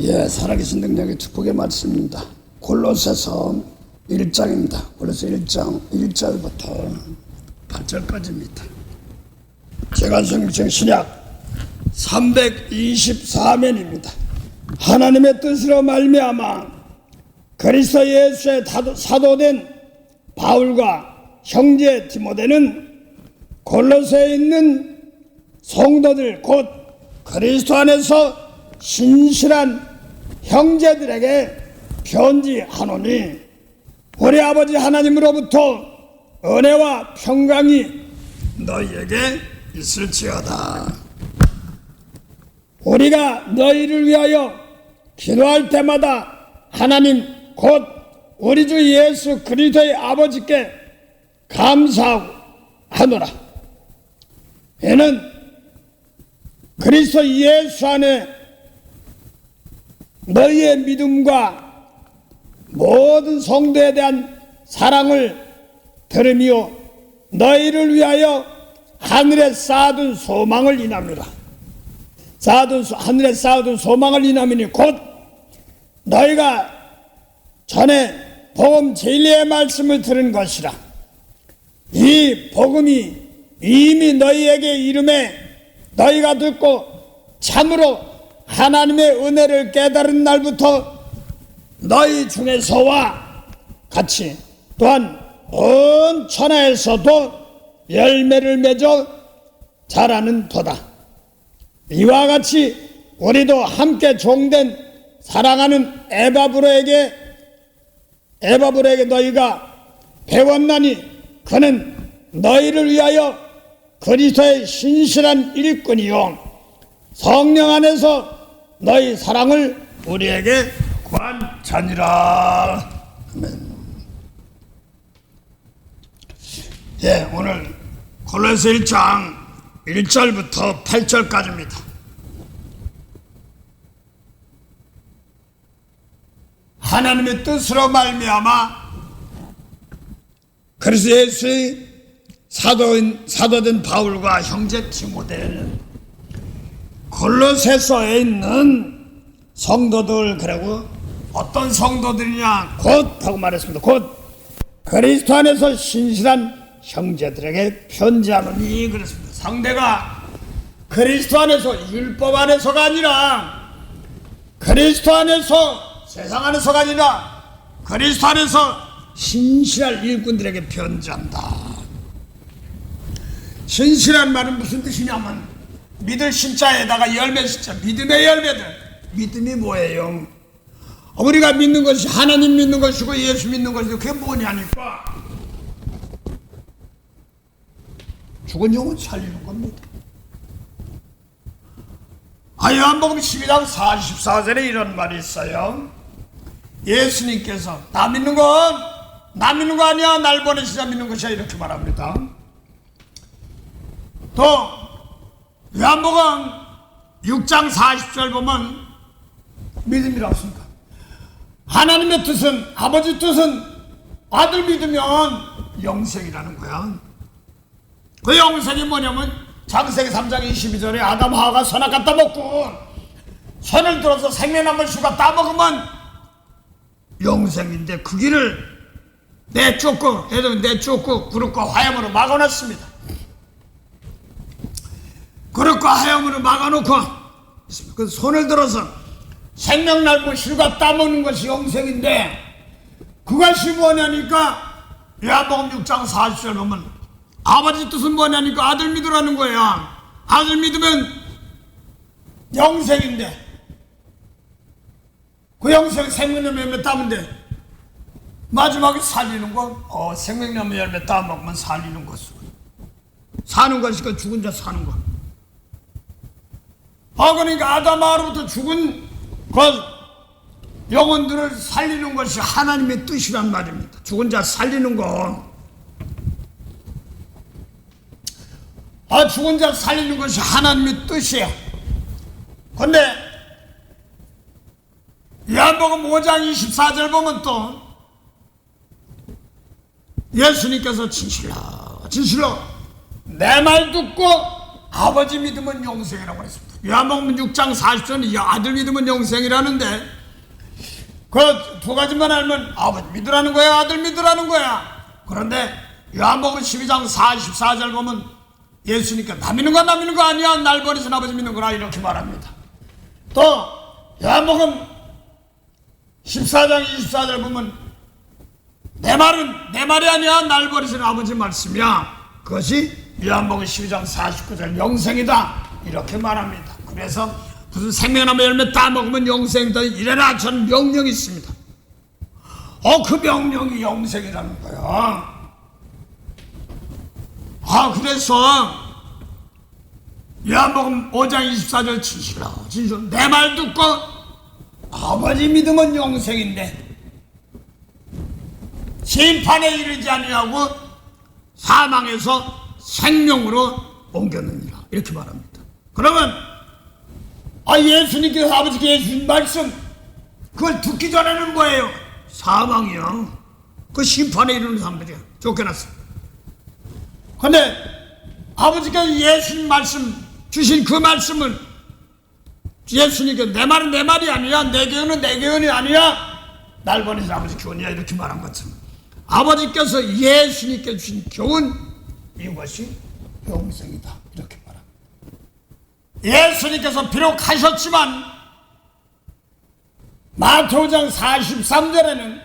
살아계신 능력의 축복의 말씀입니다. 골로새서 1장입니다. 골로새 1장 1절부터 8절까지입니다. 제가 성경 신약 324면입니다. 하나님의 뜻으로 말미암아 그리스도 예수의 사도된 바울과 형제 디모데는 골로새에 있는 성도들 곧 그리스도 안에서 신실한 형제들에게 편지하노니 우리 아버지 하나님으로부터 은혜와 평강이 너희에게 있을지어다. 우리가 너희를 위하여 기도할 때마다 하나님 곧 우리 주 예수 그리스도의 아버지께 감사하고 하노라. 이는 그리스도 예수 안에 너희의 믿음과 모든 성도에 대한 사랑을 들으며 너희를 위하여 하늘에 쌓아둔 소망을 인함이라. 하늘에 쌓아둔 소망을 인함이니 곧 너희가 전에 복음 진리의 말씀을 들은 것이라. 이 복음이 이미 너희에게 이름에 너희가 듣고 참으로 하나님의 은혜를 깨달은 날부터 너희 중에서와 같이 또한 온 천하에서도 열매를 맺어 자라는 도다. 이와 같이 우리도 함께 종된 사랑하는 에바브로에게 너희가 배웠나니 그는 너희를 위하여 그리스도의 신실한 일꾼이요 성령 안에서 너희 사랑을 우리에게 구한 자니라. 아멘. 오늘 골로새 1장 1절부터 8절까지입니다. 하나님의 뜻으로 말미암아 그리스도 예수의 사도된 바울과 형제 디모데는 골로새서에 있는 성도들, 그리고 어떤 성도들이냐 곧 하고 말했습니다. 곧 그리스도 안에서 신실한 형제들에게 편지하노니 그랬습니다. 상대가 그리스도 안에서 율법 안에서가 아니라 그리스도 안에서 세상 안에서가 아니라 그리스도 안에서 신실한 일꾼들에게 편지한다. 신실한 말은 무슨 뜻이냐면 믿을 신자에다가 열매 신자, 믿음의 열매들. 믿음이 뭐예요? 우리가 믿는 것이 하나님 믿는 것이고 예수 믿는 것이고 그게 뭐냐니까 죽은 영혼 살리는 겁니다. 요한복음 12장 44절에 이런 말이 있어요. 예수님께서 나 믿는 거 아니야, 날 보내시자 믿는 것이야, 이렇게 말합니다. 또 요한복음 6장 40절 보면 믿음이라고 했습니다. 하나님의 뜻은, 아버지 뜻은 아들 믿으면 영생이라는 거야. 그 영생이 뭐냐면 창세기 3장 22절에 아담 하와가 선악 따먹고 손을 들어서 생명나물 수가 따먹으면 영생인데 그 길을 내쫓고 구름과 화염으로 막아놨습니다. 구름과 화염으로 막아놓고 그 손을 들어서 생명나물 실과 따먹는 것이 영생인데 그것이 뭐냐니까 요한복음 6장 40절 보면 아버지 뜻은 뭐냐니까 아들 믿으라는 거야. 아들 믿으면 영생인데 그 영생 생명나무 열매 따면 돼. 마지막에 살리는 거 생명나무 열매 따먹으면 살리는 것이고 사는 것이니까 죽은 자 사는 거. 그러니까 아담아로부터 죽은 것 영혼들을 살리는 것이 하나님의 뜻이란 말입니다. 죽은 자 살리는 거. 죽은 자 살리는 것이 하나님의 뜻이에요. 그런데 요한복음 5장 24절 보면 또 예수님께서 진실로 내 말 듣고 아버지 믿으면 영생이라고 했습니다. 요한복음 6장 40절은 아들 믿으면 영생이라는데 그 두 가지만 알면 아버지 믿으라는 거야, 아들 믿으라는 거야. 그런데 요한복음 12장 44절 보면 예수님께 나 믿는 거 아니야, 날 버리신 아버지 믿는 거라 이렇게 말합니다. 또 요한복음 14장 24절 보면 내 말이 아니야, 날 버리신 아버지 말씀이야. 그것이 요한복음 12장 49절 영생이다 이렇게 말합니다. 그래서 무슨 생명나무 열매 다 먹으면 영생이다 이래라 저는 명령이 있습니다. 그 명령이 영생이라는 거야. 그래서 요한복음 5장 24절 진실로 내 말 듣고 아버지 믿으면 영생인데 심판에 이르지 아니하고 사망에서 생명으로 옮겼느니라 이렇게 말합니다. 그러면 예수님께서 아버지께 해주신 말씀 그걸 듣기 전에는 뭐예요? 사망이요. 그 심판에 이르는 사람들이야. 쫓겨났어. 근데 아버지께서 예수님 말씀 주신 그 말씀은 예수님께 내 말은 내 말이 아니야, 내 교훈은 내 교훈이 아니야, 날 보내신 아버지 교훈이야 이렇게 말한 것처럼 아버지께서 예수님께 주신 교훈 이것이 영생이다 이렇게 말합니다. 예수님께서 비록 하셨지만 마태오장 43절에는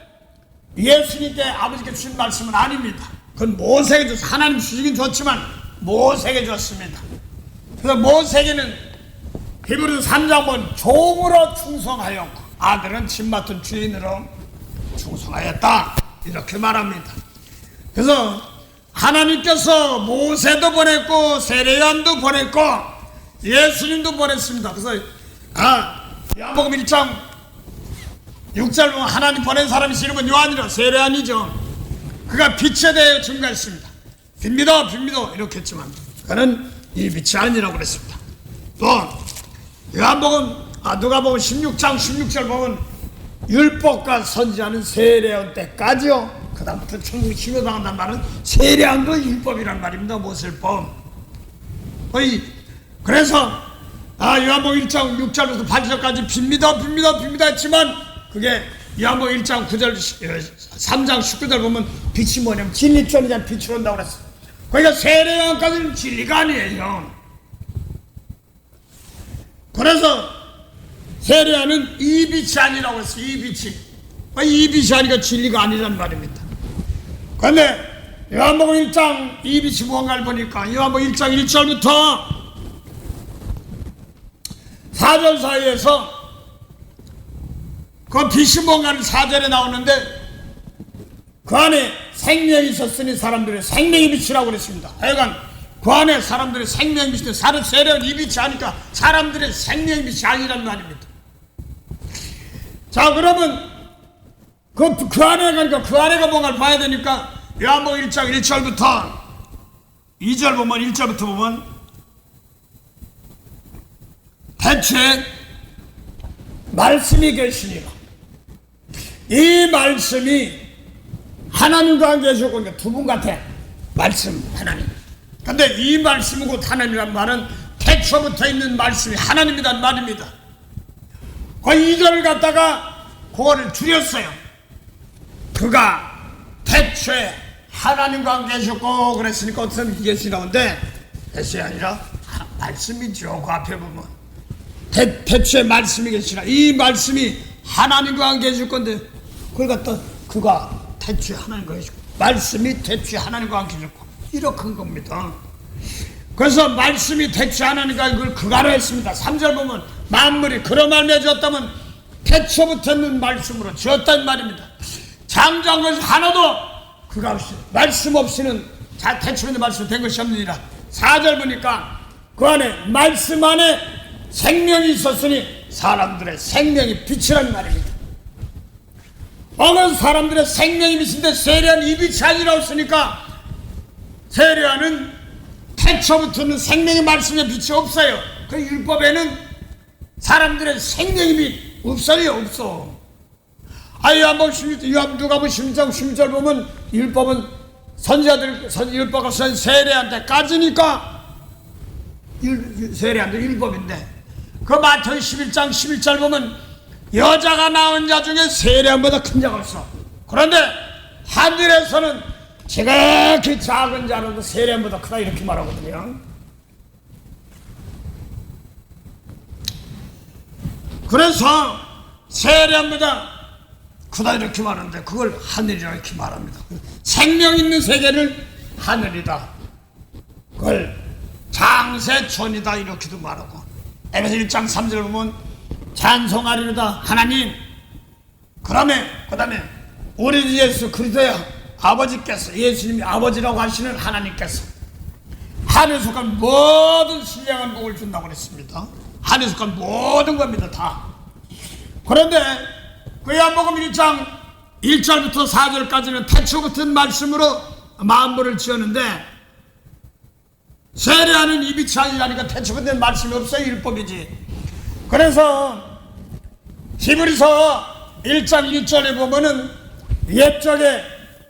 예수님께 아버지께 주신 말씀은 아닙니다. 그건 모세에게 줬어요. 하나님 주시긴 줬지만 모세에게 줬습니다. 그래서 모세에게는 히브리서 3장 보면 종으로 충성하였고 아들은 집 맡은 주인으로 충성하였다 이렇게 말합니다. 그래서 하나님께서 모세도 보냈고 세례요한도 보냈고 예수님도 보냈습니다. 그래서 요한복음 1장 6절 보면 하나님 보낸 사람이 이름은 요한이라 세례요한이죠. 그가 빛에 대해 증가했습니다. 빛 믿어 이렇게 했지만 그는 이 빛이 아니라고 그랬습니다. 또 요한복음 누가복음 16장 16절 보면 율법과 선지자는 세례요한 때까지요. 그 다음부터 천국이 치료당한다는 말은 세례요한도 율법이란 말입니다. 모세율법. 그래서 요한복음 1장 6절부터 8절까지 빕니다 했지만 그게 요한복음 1장 9절 3장 19절 보면 빛이 뭐냐면 진리천이자 빛으로 온다고 그랬어요. 그러니까 세례요한까지는 진리가 아니에요. 그래서 세례요한은 이 빛이 아니라고 했어요. 이 빛이 아니니까 진리가 아니란 말입니다. 그런데 요한복음 1장 이 빛이 무언가를 보니까 요한복음 1장 1절부터 4절 사이에서 그 빛이 뭔가는 4절에 나오는데 그 안에 생명이 있었으니 사람들의 생명의 빛이라고 그랬습니다. 하여간 그 안에 사람들의 생명의 빛인데 세례요한 이 빛이 아니까 사람들의 생명의 빛이 아니란 말입니다. 자 그러면 그 안에 가니까 그 안에가 뭔가를 봐야 되니까 요한복음 1장 1절부터 2절 보면 1절부터 보면 대체 말씀이 계시니라. 이 말씀이 하나님과 함께 계셨고 두 분 같아. 말씀 하나님. 근데 이 말씀이 곧 하나님이란 말은 태초부터 있는 말씀이 하나님이란 말입니다. 그 2절을 갖다가 그거를 줄였어요. 그가 태초에 하나님과 함께 계셨고 그랬으니까 어떤 이것이 나오는데 것이 아니라 말씀이죠. 그 앞에 보면 태초에 말씀이 계시라. 이 말씀이 하나님과 함께 계실 건데 그걸 갖다 그가 태초에 하나님과 계시고 말씀이 태초에 하나님과 함께 계셨고 이렇게 한 겁니다. 그래서 말씀이 태초에 하나님과 그걸 그가로 했습니다. 3절 보면 만물이 그로 말미암아 지었다면 태초부터 있는 말씀으로 지었단 말입니다. 창조한 것이 하나도 그가 없이 말씀 없이는 태초에 있는 말씀 된 것이 없느니라. 4절 보니까 그 안에 말씀 안에 생명이 있었으니 사람들의 생명이 빛이란 말입니다. 어느 사람들의 생명이 빛인데 세례요한 이 빛이 아니라고 했으니까 세례요한은 태초부터는 생명의 말씀에 빛이 없어요. 그 율법에는 사람들의 생명의 빛 없어요. 없어. 누가복음 16장 16절 보면 율법은 선지자들 율법과 세례요한 때까지니까 세례요한도 율법인데 그 마태복음 11장 11절 보면 여자가 낳은 자 중에 세례보다 큰 자가 없어. 그런데 하늘에서는 지극히 작은 자라도 세례보다 크다 이렇게 말하거든요. 그래서 세례보다 크다 이렇게 말하는데 그걸 하늘이라 이렇게 말합니다. 생명 있는 세계를 하늘이다. 그걸 장세촌이다 이렇게도 말하고, 에베소 1장 3절 보면 찬송하리로다 하나님. 그 다음에 우리 주 예수 그리스도야 아버지께서, 예수님이 아버지라고 하시는 하나님께서 하늘에 속한 모든 신령한 복을 준다고 그랬습니다. 하늘에 속한 모든 겁니다 다. 그런데 그 요한복음 1장 1절부터 4절까지는 태초 같은 말씀으로 만물을 지었는데, 세례하는 입이 차이라니까 태초 같은 말씀이 없어요. 율법이지. 그래서 히브리서 1장 1절에 보면은 옛적에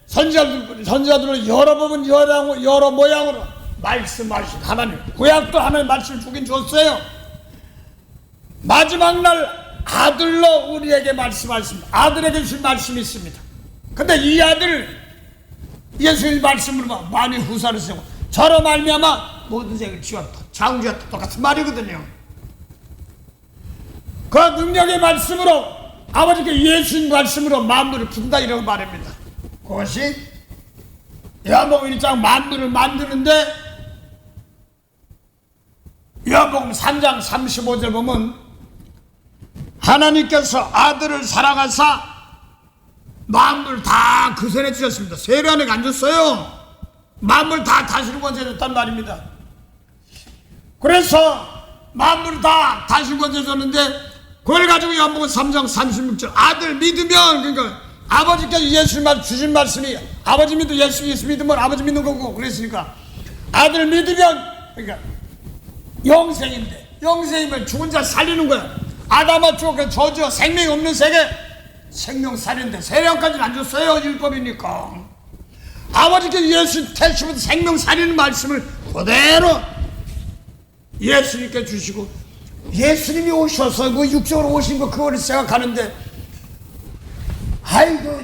선지자들은 여러 부분 여러 모양으로 말씀하신 하나님, 구약도 하나님 말씀을 주긴 줬어요. 마지막 날 아들로 우리에게 말씀하십니다. 아들에게 주신 말씀이 있습니다. 근데 이 아들 예수의 말씀으로 많이 후사를 세우고 저로 말미암아 모든 세계를 지었다, 창조했다, 똑같은 말이거든요. 그 능력의 말씀으로 아버지께 예수의 말씀으로 만물을 푼다 이라고 말합니다. 그것이 요한복음 1장 만물을 만드는데, 요한복음 3장 35절 보면 하나님께서 아들을 사랑하사 만물 다 그 손에 주셨습니다. 세례 안에 안 줬어요. 만물 다 다스리는 권세 줬단 말입니다. 그래서 만물 다 다스리는 권세 줬는데, 그걸 가지고 요한복음 3장 36절 아들 믿으면, 그러니까 아버지께서 예수님 주신 말씀이 아버지 믿으면 예수 믿으면 아버지 믿는 거고, 그랬으니까 아들 믿으면 그러니까 영생인데, 영생이면 죽은 자 살리는 거야. 아담아 죽었고 저주와 생명이 없는 세계 생명 살인데 세례까지는 안 줬어요. 율법이니까. 아버지께서 예수 태초부터 생명 살리는 말씀을 그대로 예수님께 주시고, 예수님이 오셔서 그 육적으로 오신 거 그거를 생각하는데, 아이고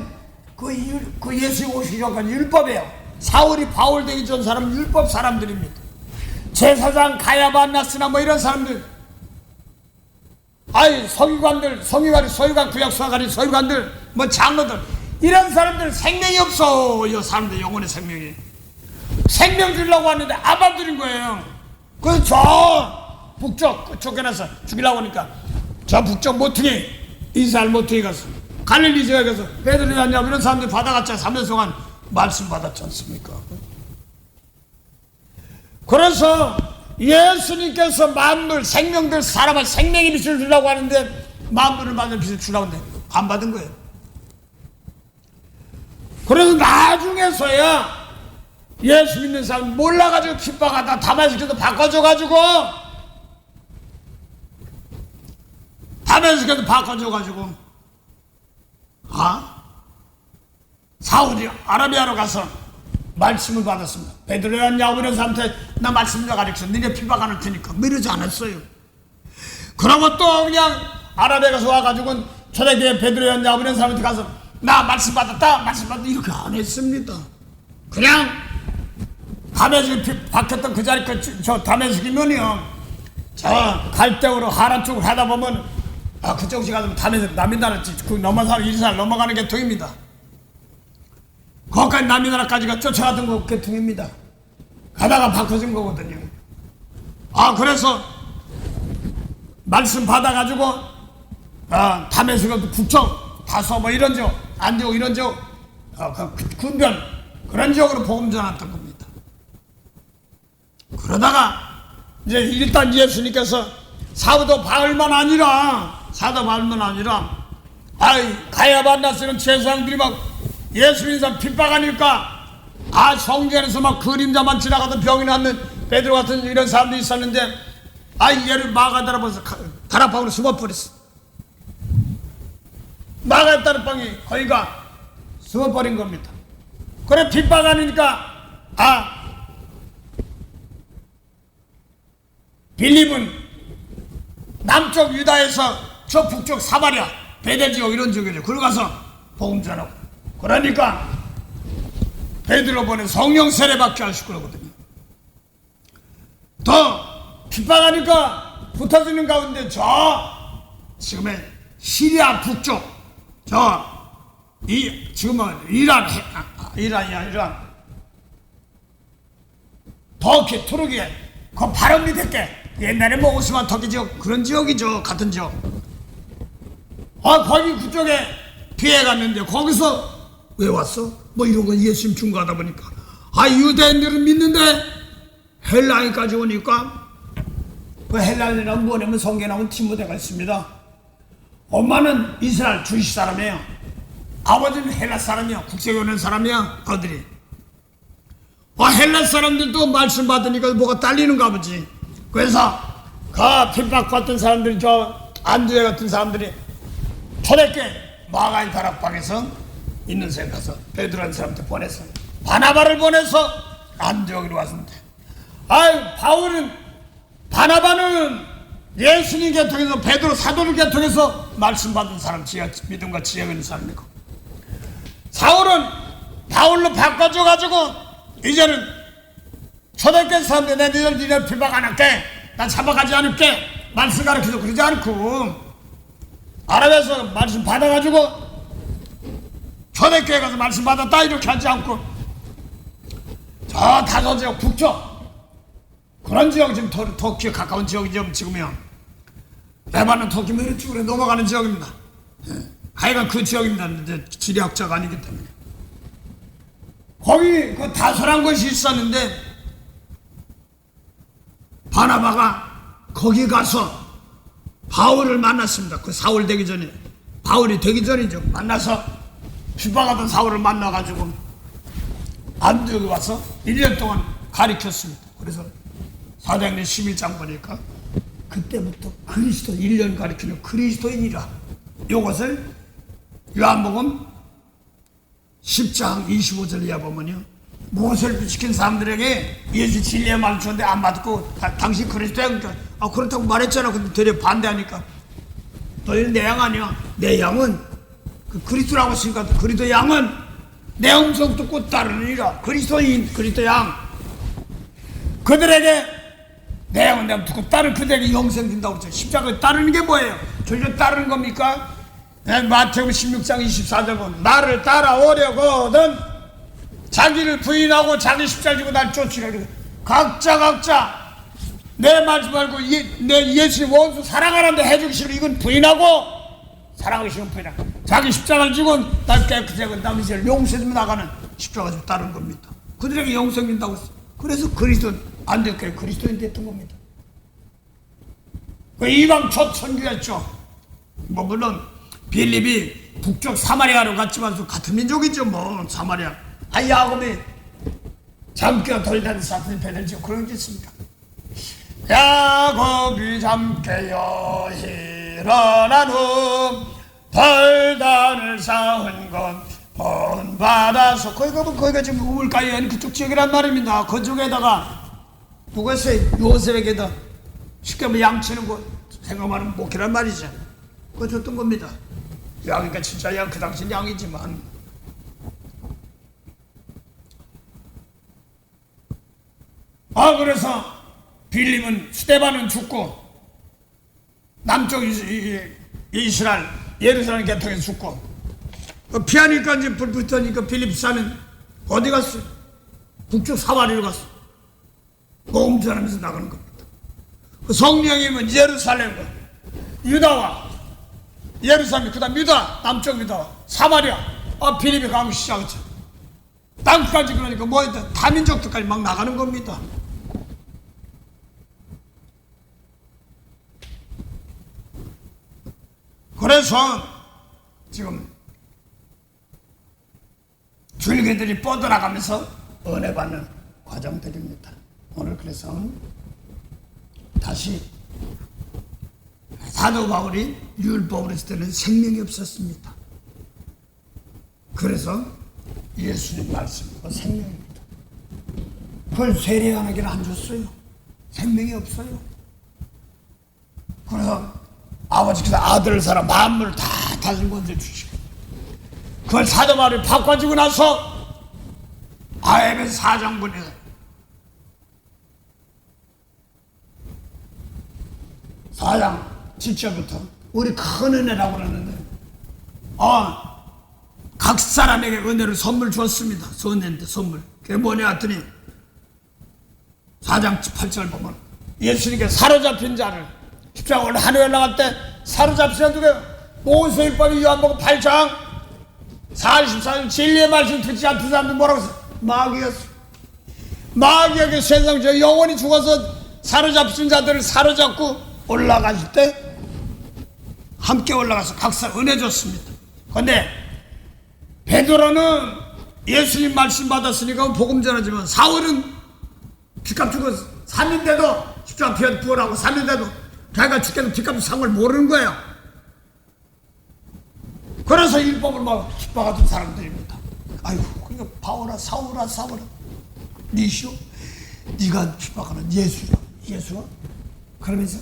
그 예수님이 오시기 전까지 율법이에요. 사울이 바울 되기 전 사람은 율법 사람들입니다. 제사장 가야바 안나스나 뭐 이런 사람들, 아이 서기관 구약 수사관이 서기관들 뭐 장로들, 이런 사람들 생명이 없어요. 사람들 영혼의 생명이. 생명 주려고 하는데 아바들인 거예요. 그래서 저 북쪽 쫓겨나서 죽이려고 하니까 저 북쪽 모퉁이, 이스라엘 모퉁이 가서 갈릴리 지역에 가서 베드로에 앉아 이런 사람들 받아갔자 3년 동안 말씀 받았지 않습니까? 그래서 예수님께서 만물 생명들 사람한 생명의 빛을 주려고 하는데, 만물을 받는 빛을 주려고 하는데 안 받은 거예요. 그래서 나중에서야 예수 믿는 사람 몰라가지고 핍박하다 다메섹에서 바꿔줘가지고 사울이 아라비아로 가서 말씀을 받았습니다. 베드로야 야곱 이런 사람한테 나 말씀 좀 가르쳐, 너네 핍박 안 할 테니까. 뭐 이러지 않았어요. 그러고 또 그냥 아라비아 가서 와가지고 초대교회 베드로야 야곱 이런 사람한테 가서 나 말씀 받았다 이렇게 안 했습니다. 그냥 다메섹 박혔던 그 자리 저 다메섹이면요, 저 갈대우로 하란 쪽으로 하다 보면 그쪽이 가면 다메섹 남이나라 그 넘어서 이스라엘 넘어가는 게 통입니다. 거기까지 남이나라까지가 쫓아가던 거 계통입니다. 가다가 바꿔진 거거든요. 그래서 말씀 받아가지고 다메섹 북쪽 다소 뭐 이런 쪽 안디옥 이런 쪽 군변 그런 지역으로 복음 전했던 겁니다. 그러다가 이제 일단 예수님께서 사도 바울만 아니라 가야바 안나스는 제사장들이 막 예수 믿는 사람 핍박하니까 성전에서 막 그림자만 지나가던 병이 났는 베드로 같은 이런 사람들이 있었는데, 얘를 마가 달아버려서 다락방으로 숨어버렸어. 마가 다락방이 거기가 숨어버린 겁니다. 그래 핍박하니까 빌립은 남쪽 유다에서 저 북쪽 사마리아 베델 지역 이런 지역이죠. 그걸 가서 복음 전하고. 그러니까 베드로 보내 성령 세례받게 하실 거거든요. 더 핍박하니까 붙어지는 가운데 저 지금의 시리아 북쪽 지금은 이란 터키 투르기 그 바로 밑에 게 옛날에 뭐 오스만 터키 지역 그런 지역이죠. 같은 지역. 거기 그쪽에 피해갔는데 거기서 왜 왔어? 뭐 이런 거 예수님 중과하다 보니까 유대인들은 믿는데 헬라인까지 오니까 그 헬라인이라면 뭐냐면 성경에 나온 디모데가 있습니다. 엄마는 이스라엘 주이시 사람이에요. 아버지는 헬라 사람이야. 국제교원 사람이야. 아들이. 헬라 사람들도 말씀 받으니까 뭐가 딸리는가 보지. 그래서 그 핍박받던 사람들이 저 안드레 같은 사람들이 초대교회 마가의 다락방에서 있는 새 가서 베드로라는 사람한테 보냈어. 바나바를 보내서 안디옥으로 왔습니다. 바나바는 예수님 계통에서 베드로 사도를 계통해서 말씀 받은 사람, 믿음과 지혜가 있는 사람이고, 사울은 바울로 바꿔줘가지고 이제는 초대교회 사람들 니들 비박 안 할게, 난 잡아가지 않을게 말씀 가르쳐서 그러지 않고 아랍에서 말씀 받아가지고 초대교회 가서 말씀 받았다 이렇게 하지 않고 저 다섯 지역 북쪽 그런 지역이 지금 터키에 가까운 지역이죠. 지금이요. 레바논 터키 뭐 이쪽으로 넘어가는 지역입니다. 하여간 그 지역입니다. 이제 지리학자가 아니기 때문에. 거기 그 다소란 것이 있었는데 바나바가 거기 가서 바울을 만났습니다. 그 사울 되기 전에. 바울이 되기 전이죠. 만나서 핍박하던 사울을 만나가지고 안디옥에 와서 1년 동안 가르쳤습니다. 그래서 사도행전 11장 보니까 그때부터 그리스도 1년 가르치는 그리스도인이라 이것을 요한복음 10장 25절 이하 보면요, 무엇을 시킨 사람들에게 예수 진리의 말을 줬는데 안 받고 당신 그리스도야. 그러니까 그렇다고 말했잖아. 근데 되려 반대하니까 너희는 내 양 아니야. 내 양은 그 그리스도라고 했으니까 그리스도 양은 내 음성 듣고 따르느니라. 그리스도인 그리스도 양 그들에게 내 양은 내가 듣고 따르는 그들에게 영생 준다고 그랬죠. 십자가에 따르는 게 뭐예요? 저희를 따르는 겁니까? 마태복음 16장 24절 보면 나를 따라오려거든 자기를 부인하고 자기 십자가 지고 날 쫓으라. 각자 내 말지 말고 내 예수님 원수 사랑하는데 해주기 싫어. 이건 부인하고 사랑하기 싫으면 부인하고 자기 십자가를 지고 날 깨끗이 하고 남의 죄를 용서해주면 나가는 십자가 지고 따르는 겁니다. 그들에게 영생 준다고 했어요. 그래서 그리스도 안디옥교회 그리스도인 됐던 겁니다. 그 이방 첫 선교였죠. 뭐 물론 빌립이 북쪽 사마리아로 갔지만 같은 민족이죠. 뭐 사마리아 야곱이 잠깨어 돌다는 사탄이 베델지요. 그런 게 있습니까? 야곱이 잠깨어 일어난 후 벌단을 쌓은 건 본받아서 거기가 지금 우물가에 있는 그쪽 지역이란 말입니다. 그쪽에다가 누가 있어요? 요셉에게다 쉽게 하면 양치는 거 생각하면 목회란 말이죠. 그거 줬던 겁니다. 양이니까 진짜 양, 그 당시 양이지만 그래서 빌립은 스데반은 죽고 남쪽 이스라엘 예루살렘 계통에서 죽고 피하니까 이제 불 붙으니까 빌립사는 어디 갔어? 북쪽 사마리아로 갔어. 복음 전하면서 나가는 겁니다. 그 성령이면 예루살렘과 유다와 예루살렘, 그 다음 유다, 남쪽 유다와 사마리아, 빌립이 가기 시작했죠. 땅까지. 그러니까 다민족들까지 막 나가는 겁니다. 그래서 지금 줄기들이 뻗어나가면서 은혜 받는 과정들입니다. 오늘 그래서 다시 사도 바울이 율법을 했을 때는 생명이 없었습니다. 그래서 예수님 말씀과 생명입니다. 그걸 세례하기를 안 줬어요. 생명이 없어요. 그래서 아버지께서 아들을 사라 만물을 다 다스린 권세 주시고 그걸 사도 바울이 바꿔주고 나서 에베소 4장 보니까 4장 7절부터 우리 큰 은혜라고 그러는데 각 사람에게 은혜를 선물 주었습니다. 선했는데 선물 그게 뭐냐 했더니 4장 8절 보면 예수님께 사로잡힌 자를 십자가 올라 하늘에 올라갈 때 사로잡힌 자 누구예요? 모세율법이 요한복음 8장 44절 진리의 말씀 듣지 않던 사람들 뭐라고 했어요? 마귀였어요. 마귀에게 세상 저 영원히 죽어서 사로잡힌 자들을 사로잡고 올라가실 때 함께 올라가서 각사 은혜 줬습니다. 그런데 베드로는 예수님 말씀 받았으니까 복음 전하지만 사울은 빚값 주고 3인데도 십자가 피해 부어라고 3인데도 자기가 죽겠는 빚값 산 걸 모르는 거예요. 그래서 율법을 막 핍박하던 사람들입니다. 아이고 그러니까 바울아 사울아 니시오 네가 핍박하는 예수가 그러면서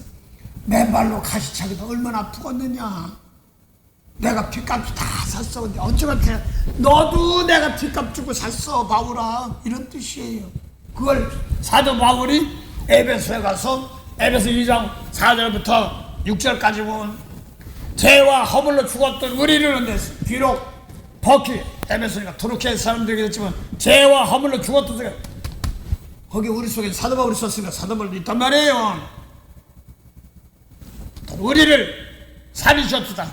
맨발로 가시차기도 얼마나 아프겠느냐. 내가 빚값 다 샀어. 근데 어쩌면 너도 내가 빚값 주고 샀어 바울아 이런 뜻이에요. 그걸 사도 바울이 에베소에 가서 에베소 2장 4절부터 6절까지 보면 죄와 허물로 죽었던 우리를 은대서 비록 버키 에베소니까 도르케 사람들에게 했지만 죄와 허물로 죽었던 생각 거기 우리 속에 사도 바울이 썼으니까 사도 바울이 있단 말이에요. 우리를 살리셨다.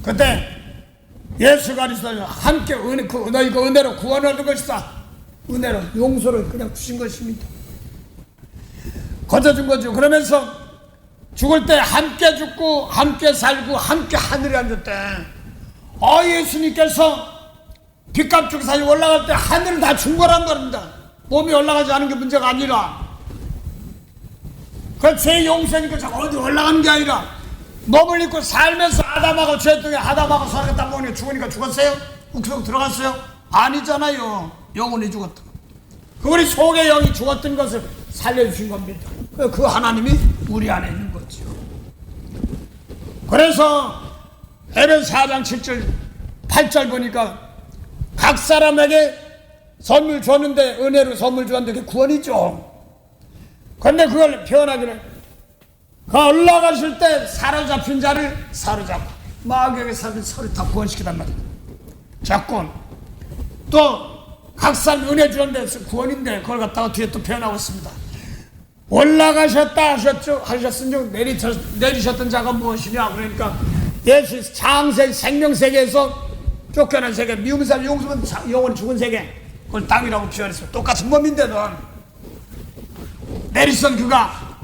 그때 예수 그리스도와 함께 너희가 은혜로 구원을 얻은 것이다. 은혜로 용서를 그냥 주신 것입니다. 거저준 거죠. 그러면서 죽을 때 함께 죽고 함께 살고 함께 하늘에 앉았대. 예수님께서 빚값 주고 사실 올라갈 때 하늘을 다 준 거란 말입니다. 몸이 올라가지 않은 게 문제가 아니라 그 죄 용서니까 자꾸 어디 올라가는 게 아니라 몸을 입고 살면서 아담하고 죄 중에 아담하고 살았다 보니 죽으니까 죽었어요? 욱속 들어갔어요? 아니잖아요. 영혼이 죽었다. 그 우리 속의 영이 죽었던 것을 살려주신 겁니다. 그 하나님이 우리 안에 있는 거죠. 그래서 에베소 4장 7절 8절 보니까 각 사람에게 선물 줬는데 은혜로 선물 주었는데 그게 구원이죠. 그런데 그걸 표현하기를 그 올라가실 때 사로잡힌 자를 사로잡고 마귀에게 사로잡힌 서로 다 구원시키단 말이에요. 작권 또 각 사람 은혜 주는데 구원인데 그걸 갖다가 뒤에 또 표현하고 있습니다. 올라가셨다 하셨으니 내리셨던 자가 무엇이냐. 그러니까 예수 창세 생명세계에서 쫓겨난 세계 미움살 용서는 영원히 죽은 세계 그걸 땅이라고 표현했어요. 똑같은 몸인데도 내리선 그가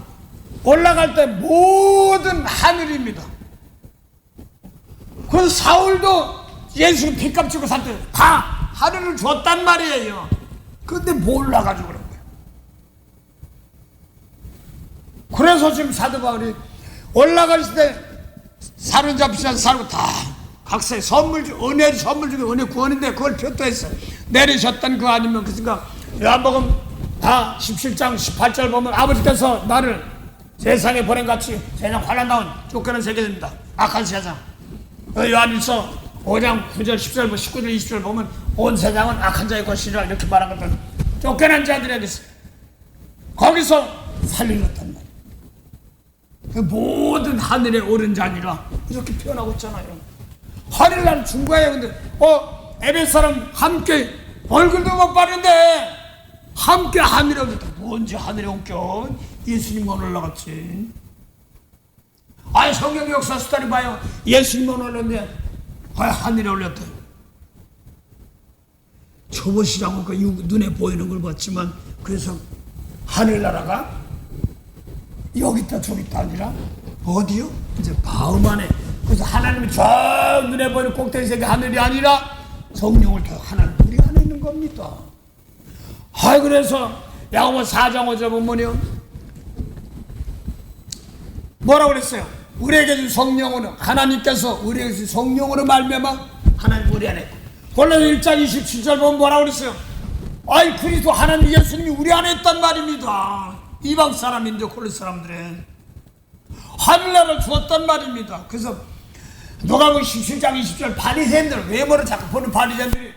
올라갈 때 모든 하늘입니다. 그래서 사울도 예수 빚값 주고 살 때 다 하늘을 줬단 말이에요. 그런데 뭐 올라가지고 그런 거예요. 그래서 지금 사도 바울이 올라갈 때 사로잡히지 살고 다 각사의 선물 은혜 선물 중에 은혜 구원인데 그걸 표토했어요. 내리셨던 그 아니면 그 생각 요한복음 17장 18절 보면 아버지께서 나를 세상에 보낸같이 세상 환난 나온 쫓겨난 세계입니다. 악한 세상. 요한일서 5장 9절 10절 19절 20절 보면 온 세상은 악한 자의 것이라 이렇게 말한 것들 쫓겨난 자들에게 거기서 살리셨단 말이에요. 그 모든 하늘에 오른 자니라 이렇게 표현하고 있잖아요. 하늘날 준 거예요. 근데 에베소 사람 함께 얼굴도 못 봤는데 함께 하늘에 올렸다. 뭔지 하늘에 옮겨 예수님만 올라갔지. 성경 역사 스타일 봐요. 예수님만 올렸는데 하늘에 올렸다. 초보시라고 그 눈에 보이는 걸 봤지만 그래서 하늘나라가 여기 있다 저기 있다 아니라 어디요? 이제 마음 안에. 그래서 하나님이 저 눈에 보이는 꼭대기 세계 하늘이 아니라 성령을 더 하나님 우리 안에 있는 겁니다. 그래서 야고보 4장 5절 보면요 뭐라고 그랬어요? 우리에게 준 성령으로 하나님께서 우리에게 준 성령으로 말미암아 하나님 우리 안에 있고. 골로새 1장 27절 보면 뭐라고 그랬어요? 그리스도 하나님 예수님이 우리 안에 있단 말입니다. 이방 사람인데 골로새 사람들은 하늘나라를 주었단 말입니다. 그래서 누가복음 17장 20절 바리새인들 외모를 자꾸 보는 바리새인들이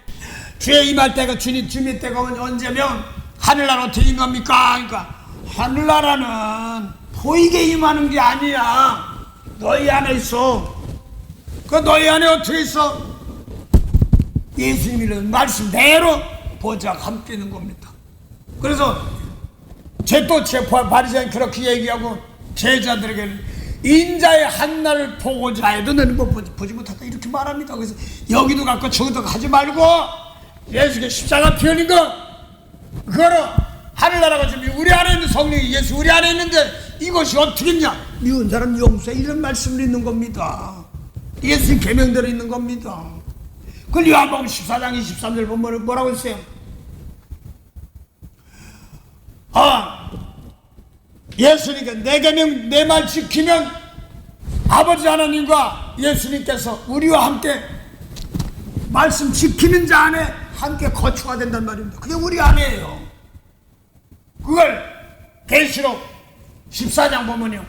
주의 임할 때가 주님 때가 언제면 하늘나라 어떻게 임합니까? 그러니까 하늘나라는 보이게 임하는 게 아니야. 너희 안에 있어. 그 너희 안에 어떻게 있어? 예수님이 말씀대로 보좌가 함께 있는 겁니다. 그래서 제 바리새인 그렇게 얘기하고 제자들에게는 인자의 한날을 보고자 해도 너는 보지 못한다 이렇게 말합니다. 그래서 여기도 갖고 저기도 가지 말고 예수께 십자가 피 흘린 거 그거로 하늘나라가 지금 우리 안에 있는 성령이 예수 우리 안에 있는데 이것이 어떻게 있냐? 미운 사람 용서해 이런 말씀이 있는 겁니다. 예수님 계명대로 있는 겁니다. 그 요한복음 14장 23절 보면 뭐라고 했어요? 예수님께 내 계명 내 말 지키면 아버지 하나님과 예수님께서 우리와 함께 말씀 지키는 자 안에 함께 거처가 된단 말입니다. 그게 우리 안에요. 그걸 계시록 14장 보면요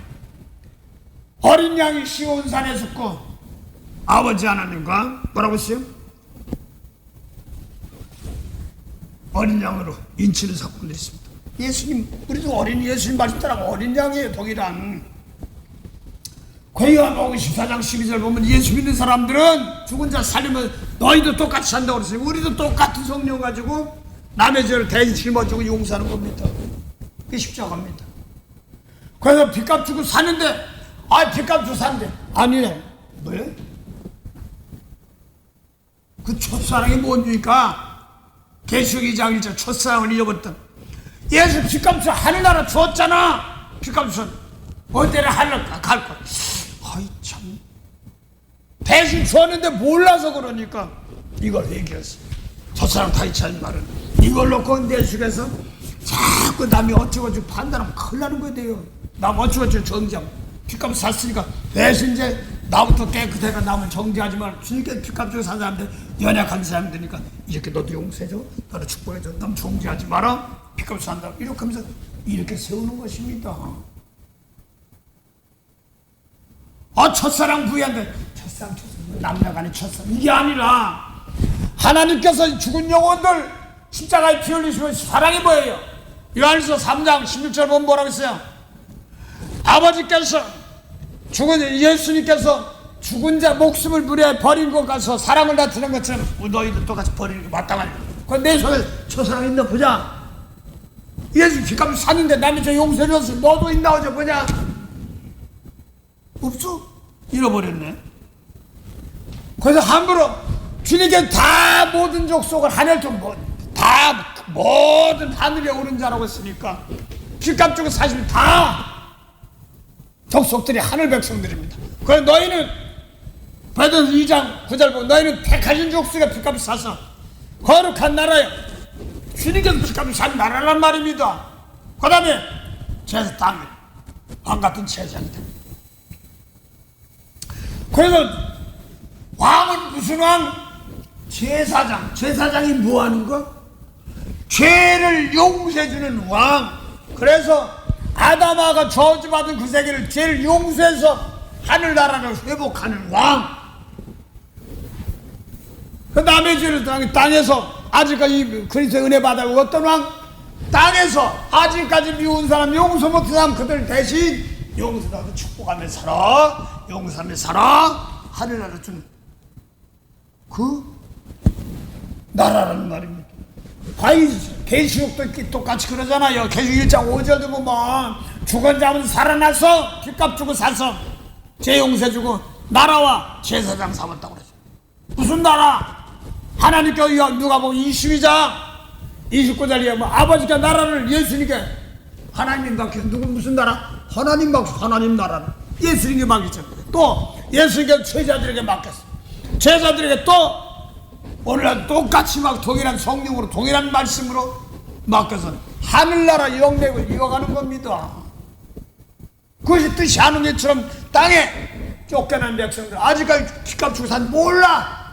어린 양이 시온산에 섰고 아버지 하나님과 뭐라고 했어요? 어린 양으로 인치는 사건도 있습니다. 예수님 우리도 어린 예수님 말씀 따라 어린 양이에요. 동일한 그 요한복음 14장 12절 보면 예수 믿는 사람들은 죽은 자 살리면 너희도 똑같이 산다고 그랬어요. 우리도 똑같은 성령 가지고 남의 죄를 대신 짊어지고 용서하는 겁니다. 그게 십자가입니다. 그래서 빚값 주고 사는데 빚값 주고 사는데 아니래. 왜? 그 첫사랑이 뭔지니까 계시록 2장 1절 첫사랑을 잊어버렸던 예수 빚값을 하늘나라 줬잖아. 빚값은 어디를 하늘 갈 거야. 참 대신 줬는데 몰라서 그러니까 이걸 얘기했어. 첫사랑 타이치하는 말은 이걸 놓고 내 속에서 자꾸 남이 어쩌고저쩌고 판단하면 큰일 나는 거야 돼요. 남 어쩌고저쩌고 정지하고 빚값 샀으니까 대신 이제 나부터 깨끗해가 남은 정지하지 말고 주님께 빚값 주고 산 사람들 연약한 사람들이니까 이렇게 너도 용서해줘 너도 축복해줘 남 정지하지 마라 빚값 산다 이렇게 하면서 이렇게 세우는 것입니다. 첫사랑 부여한데 첫사랑 남녀간의 첫사랑 이게 아니라 하나님께서 죽은 영혼들 십자가에 피 흘리시면 사랑이 뭐예요? 요한일서 3장 16절 보면 뭐라고 했어요? 아버지께서 예수님께서 죽은 자 목숨을 물에 버린 것 가서 사랑을 나타낸 것처럼 너희도 똑같이 버리는 게 마땅하니 그건 내 손에 첫사랑 있나 보자. 예수 빚값을 샀는데 남이 저 용서해줬어. 너도 있나 어제 보자. 없어? 잃어버렸네. 그래서 함부로 주님께 다 모든 족속을 하늘 좀 다 모든 하늘에 오른 자라고 했으니까 빚값 주고 사실 다 족속들이 하늘 백성들입니다. 그래서 너희는 베드로서 2장 9절 보면 너희는 택하신 족속의 빚값을 사서 거룩한 나라에 주님께서 빚값을 산 나라란 말입니다. 그 다음에 제사 땅에 왕 같은 제사입니다. 그래서 왕은 무슨 왕? 제사장. 제사장이 뭐 하는 거? 죄를 용서해주는 왕. 그래서 아담아가 저주받은 그 세계를 죄를 용서해서 하늘나라를 회복하는 왕. 그 남의 죄를 땅에서 아직까지 그리스도의 은혜 받아고 어떤 왕? 땅에서 아직까지 미운 사람 용서 못한 사람 그들 대신 용서하고 축복하며 살아. 용서하며 살아. 하늘나라 주는 그 나라라는 말입니다. 계시록도 똑같이 그러잖아요. 계시록 1장 5절도 보면 죽은 자는 살아나서 빚값 주고 사서 죄 용서해주고 나라와 제사장 삼았다고 그러죠. 무슨 나라? 하나님께 누가 보면 22장 29절이야. 뭐 아버지가 나라를 예수님께 하나님 맡겨 누구 무슨 나라? 하나님 맡겨 하나님 나라를 예수님께 맡겼죠. 또 예수님께 제자들에게 맡겼어. 제자들에게 또 오늘날 똑같이 막 동일한 성령으로 동일한 말씀으로 맡겨서 하늘나라 영맥을 이어가는 겁니다. 그것이 뜻이 하는 것처럼 땅에 쫓겨난 백성들 아직까지 빚값 주고 산 몰라.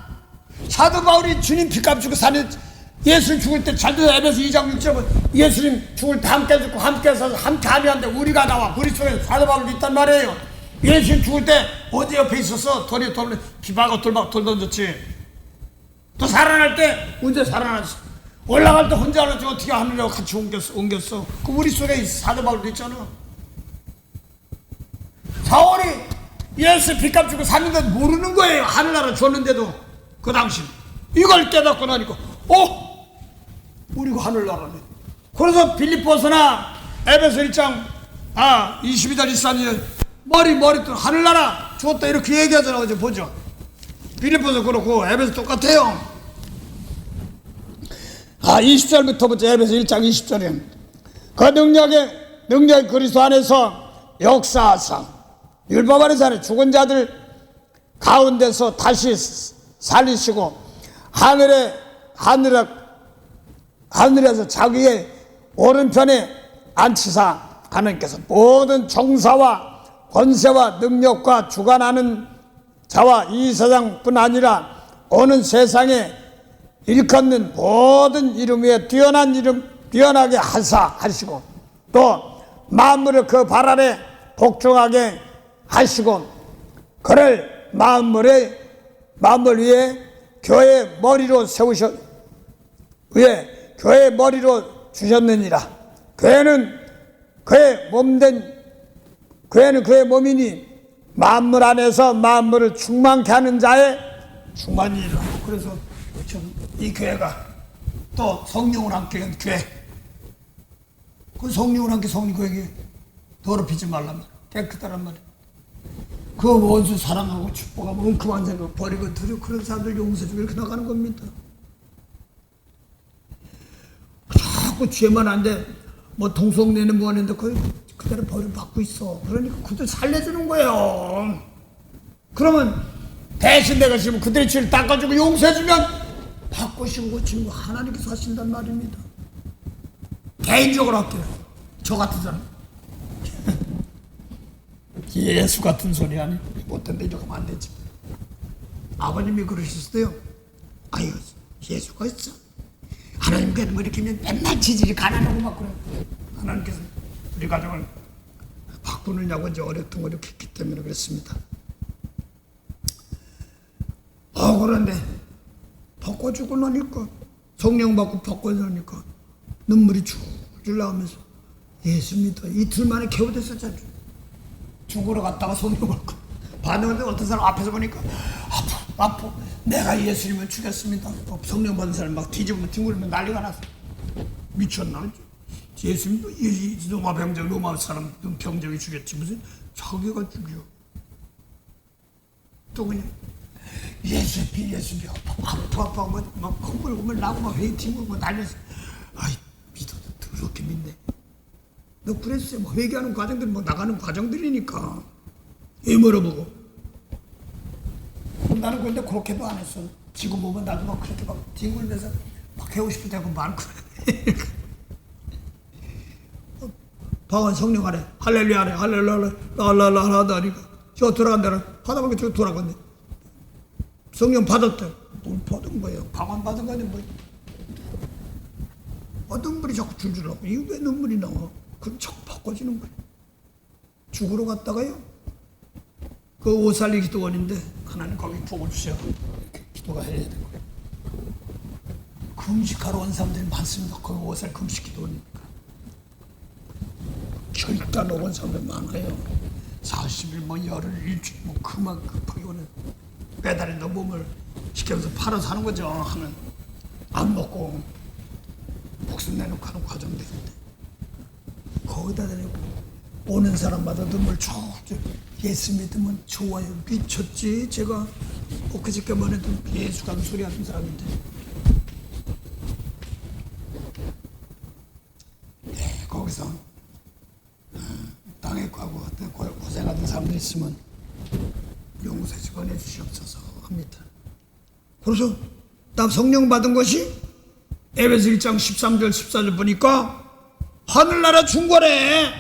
사도 바울이 주님 빚값 주고 사는 예수님 죽을 때 잘 들어. 에베소 2장 6절은 예수님 죽을 때 함께 죽고 함께 서서 함께 하려는데 우리가 나와 우리 속에 사도 바울도 있단 말이에요. 예수님 죽을 때 어디 옆에 있었어? 돌에 비바고 돌 던졌지. 또 살아날 때 언제 살아났어? 올라갈 때 혼자 올랐지 어떻게 하늘하고 같이 옮겼어? 그 우리 속에 사도 바울도 있잖아. 사울이 예수 빚값 주고 샀는데 모르는 거예요. 하늘나라 줬는데도 그 당시 이걸 깨닫고 나니까 우리가 하늘나라네. 그래서 빌립보서나 에베소 1장 22절 23절 머리 하늘나라 줬다 이렇게 얘기하잖아. 어제 보죠. 빌립보서 그렇고 에베소 똑같아요. 20절부터 에베소 1장 20절에 그 능력의 그리스도 안에서 역사하사 율법 안에서 하는 죽은 자들 가운데서 다시 살리시고 하늘에서 자기의 오른편에 앉히사 하나님께서 모든 정사와 권세와 능력과 주관하는 자와 이 세상뿐 아니라 오는 세상에 일컫는 모든 이름 위에 뛰어나게 하시고 또 만물을 그 발 아래 복종하게 하시고 그를 만물 위에 교회의 머리로 교회의 머리로 주셨느니라. 교회는 그의 몸이니 만물 안에서 만물을 충만케 하는 자의 충만이라. 그래서 이 교회가 또 성령을 함께 한 교회. 그 성령을 함께 성령에게 더럽히지 말란 말이야. 깨끗하란 말이야. 그 원수 사랑하고 축복하고 엉큼한 생각 버리고 들여 그런 사람들 용서해주고 이렇게 나가는 겁니다. 자꾸 죄만 안 돼. 뭐 동성내는 뭐 하는데 그대로 버림받고 있어. 그러니까 그들 살려주는 거예요. 그러면 대신 내가 지금 그들의 죄를 닦아주고 용서해주면 바꾸시고 고치는 거 하나님께서 하신단 말입니다. 개인적으로 할게요. 저 같은 사람. 예수 같은 소리 아니 못된 데 이러면 안 되지. 아버님이 그러셨어요. 아유 예수가 있어. 하나님께서 뭐 이렇게 맨날 지질이 가난하고 막 그래. 하나님께서 우리 가정을 바꾸느냐고 이제 어렵던 걸 이렇게 했기 때문에 그렇습니다. 그런데 바꿔주고 나니까 성령 받고 바꿔주니까 눈물이 줄줄 나오면서 예수 믿어. 이틀 만에 개우됐었잖아. 죽으러 갔다가 성령을 받는데 어떤 사람 앞에서 보니까 아파. 내가 예수님을 죽였습니다. 성령 받은 사람 막 뒤집으면 뒹굴면 난리가 났어. 미쳤나? 예수님도 로마 병정, 로마 사람 병정이 죽였지 무슨 자기가 죽여. 또 그냥 예수 아파 막 콩글콩글 나고 막 회의팀고 막 난리났어. 아이 믿어도 더럽게 믿네. 너 그랬어요. 뭐 회개하는 과정들 뭐 나가는 과정들이니까 왜 물어보고. 나는 근데 그렇게도 안 했어. 지금 보면 나도 막 그렇게 막 뒹굴면서 막 해오고 싶을 때가 많고. 방언 성령 하래. 할렐루야 하래. 할렐루야 하다니까 저 들어간다라. 받아보니까 저 돌아갔네. 성령 받았대. 뭘 받은 거예요? 방언 받은 거 아니야 뭐. 눈물이 자꾸 줄줄 나고. 이거 왜 눈물이 나와? 그럼 자꾸 바꿔지는 거예요. 죽으러 갔다가요. 그 옷살리 기도원인데 하나님 거기 복을 주세요. 이렇게 기도가 해야 되는 거예요. 금식하러 온 사람들이 많습니다. 그 옷살 금식 기도원이니까. 절단 오는 사람들 많아요. 40일 뭐 열흘 일주일 뭐 그만 급하게 오는 배달인도 몸을 시켜서 팔아서 하는 거죠. 하는 안 먹고 목숨 내놓고 하는 과정들인데 거기다 대고 오는 사람마다 눈물 쭉 예수 믿으면 좋아요. 미쳤지. 제가 엊그저께만 해도 예수 가는 소리 하는 사람인데 거기서 땅에 가고 고생하던 사람들 있으면 용서해 주거내 주시옵소서 합니다. 그래서 나 성령 받은 것이 에베소 1장 13절 14절 보니까 하늘나라 준 거래.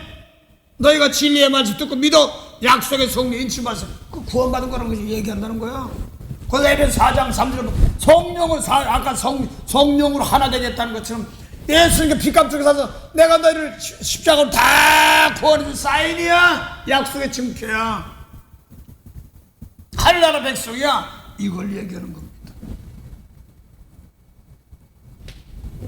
너희가 진리의 말씀 듣고 믿어 약속의 성령 인침하세요. 그 구원받은 거라는 것이 얘기한다는 거야. 그래서 에베소 4장 3절 성령을 아까 성령으로 하나 되겠다는 것처럼 예수님께 빚값 주고 사서 내가 너희를 십자가로 다 구원해준 사인이야. 약속의 증표야. 하늘나라 백성이야. 이걸 얘기하는 겁니다.